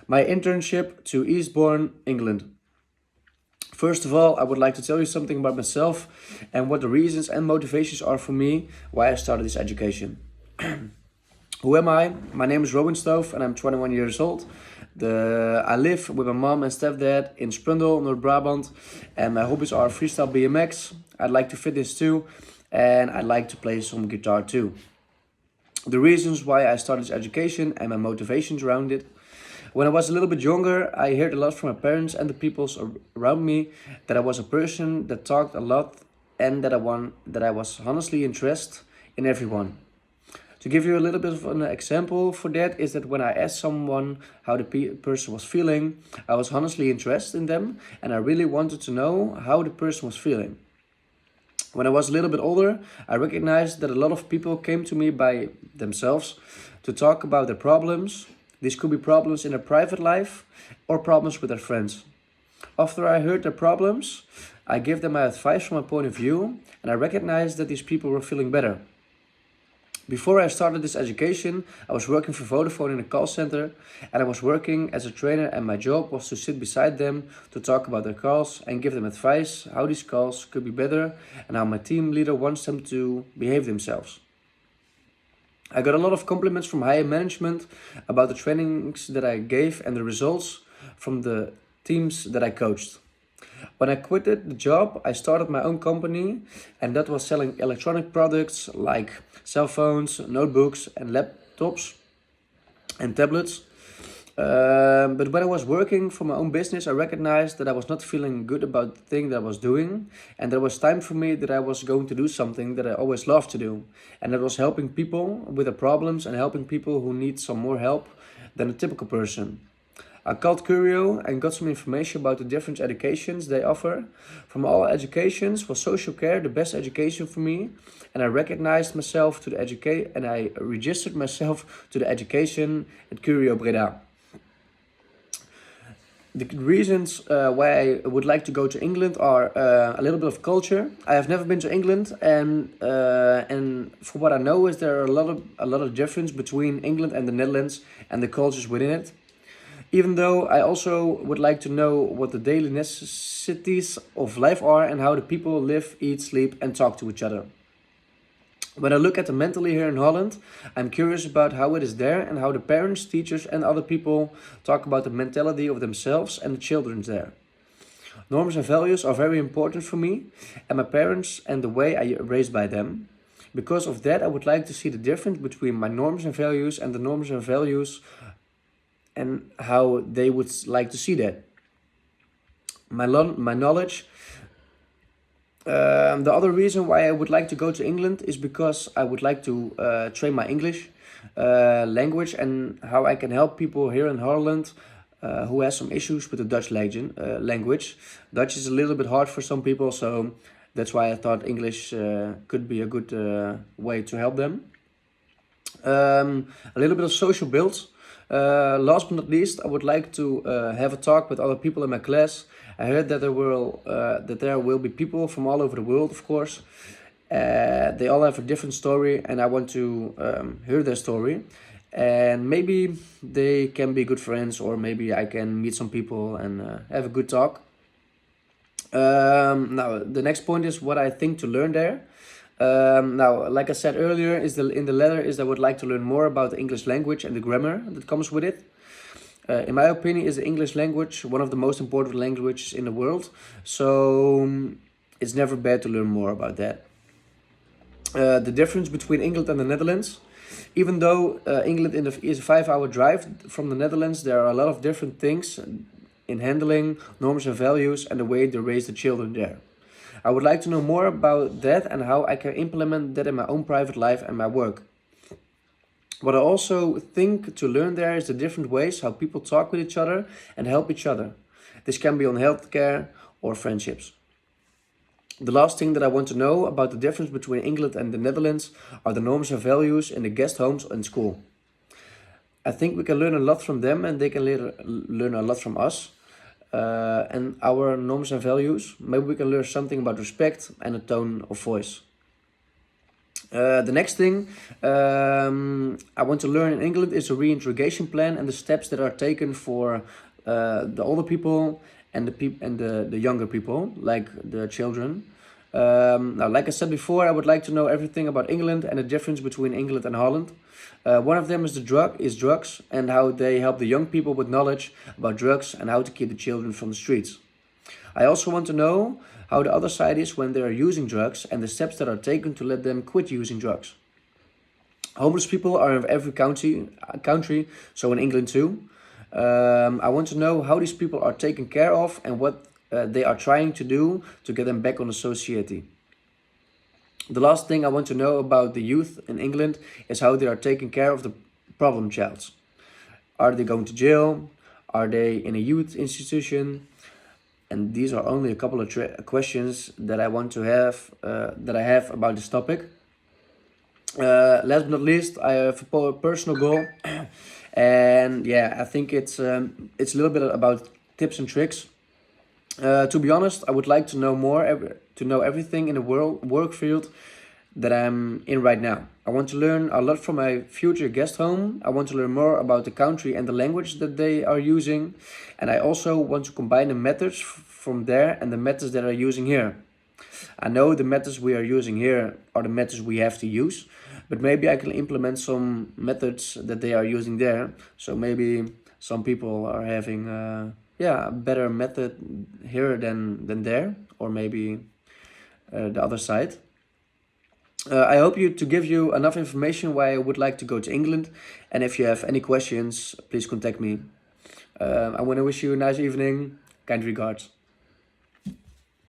my internship to Eastbourne, England. First of all, I would like to tell you something about myself and what the reasons and motivations are for me why I started this education. Who am I? My name is Robin Stove and I'm 21 years old. I live with my mom and stepdad in Sprundel, North Brabant, and my hobbies are freestyle BMX. I'd like to fitness too, and I'd like to play some guitar too. The reasons why I started this education and my motivations around it. When I was a little bit younger, I heard a lot from my parents and the people around me that I was a person that talked a lot and that I was honestly interested in everyone. To give you a little bit of an example for that is that when I asked someone how the person was feeling, I was honestly interested in them and I really wanted to know how the person was feeling. When I was a little bit older, I recognized that a lot of people came to me by themselves to talk about their problems. These could be problems in their private life or problems with their friends. After I heard their problems, I gave them my advice from my point of view and I recognized that these people were feeling better. Before I started this education, I was working for Vodafone in a call center and I was working as a trainer and my job was to sit beside them to talk about their calls and give them advice how these calls could be better and how my team leader wants them to behave themselves. I got a lot of compliments from higher management about the trainings that I gave and the results from the teams that I coached. When I quitted the job, I started my own company and that was selling electronic products like cell phones, notebooks and laptops and tablets. But when I was working for my own business, I recognized that I was not feeling good about the thing that I was doing. And there was time for me that I was going to do something that I always loved to do. And that was helping people with their problems and helping people who need some more help than a typical person. I called Curio and got some information about the different educations they offer. From all educations was social care the best education for me, and I recognized myself to the and I registered myself to the education at Curio Breda. The reasons why I would like to go to England are a little bit of culture. I have never been to England, and from what I know is there are a lot of difference between England and the Netherlands and the cultures within it. Even though I also would like to know what the daily necessities of life are and how the people live, eat, sleep and talk to each other. When I look at the mentally here in Holland, I'm curious about how it is there and how the parents, teachers and other people talk about the mentality of themselves and the children there. Norms and values are very important for me and my parents and the way I raised by them. Because of that, I would like to see the difference between my norms and values and the norms and values and how they would like to see that. My knowledge. The other reason why I would like to go to England is because I would like to train my English language and how I can help people here in Holland who has some issues with the Dutch language. Dutch is a little bit hard for some people, so that's why I thought English could be a good way to help them. A little bit of social build. Last but not least, I would like to have a talk with other people in my class. I heard that there will be people from all over the world, of course. They all have a different story, and I want to hear their story. And maybe they can be good friends, or maybe I can meet some people and have a good talk. Now, the next point is what I think to learn there. Now, like I said earlier, in the letter is that I would like to learn more about the English language and the grammar that comes with it. In my opinion, is the English language one of the most important languages in the world. So it's never bad to learn more about that. The difference between England and the Netherlands. Even though England is a 5-hour drive from the Netherlands, there are a lot of different things in handling norms and values and the way they raise the children there. I would like to know more about that and how I can implement that in my own private life and my work. What I also think to learn there is the different ways how people talk with each other and help each other. This can be on healthcare or friendships. The last thing that I want to know about the difference between England and the Netherlands are the norms and values in the guest homes and school. I think we can learn a lot from them and they can learn a lot from us. And our norms and values. Maybe we can learn something about respect and a tone of voice. The next thing I want to learn in England is a reintegration plan and the steps that are taken for the older people and the younger people, like the children. Now, like I said before, I would like to know everything about England and the difference between England and Holland. One of them is drugs and how they help the young people with knowledge about drugs and how to keep the children from the streets. I also want to know how the other side is when they are using drugs and the steps that are taken to let them quit using drugs. Homeless people are in every country, so in England too. I want to know how these people are taken care of and what they are trying to do to get them back on the society. The last thing I want to know about the youth in England is how they are taking care of the problem childs. Are they going to jail? Are they in a youth institution? And these are only a couple of questions that I want to have, that I have about this topic. Last but not least, I have a personal goal, and yeah, I think it's a little bit about tips and tricks. To be honest, I would like to know to know everything in the work field that I'm in right now. I want to learn a lot from my future guest home. I want to learn more about the country and the language that they are using. And I also want to combine the methods from there and the methods that are using here. I know the methods we are using here are the methods we have to use, but maybe I can implement some methods that they are using there. So maybe some people are having a better method here than there, or maybe the other side. I hope to give you enough information why I would like to go to England. And if you have any questions, please contact me. I want to wish you a nice evening. Kind regards.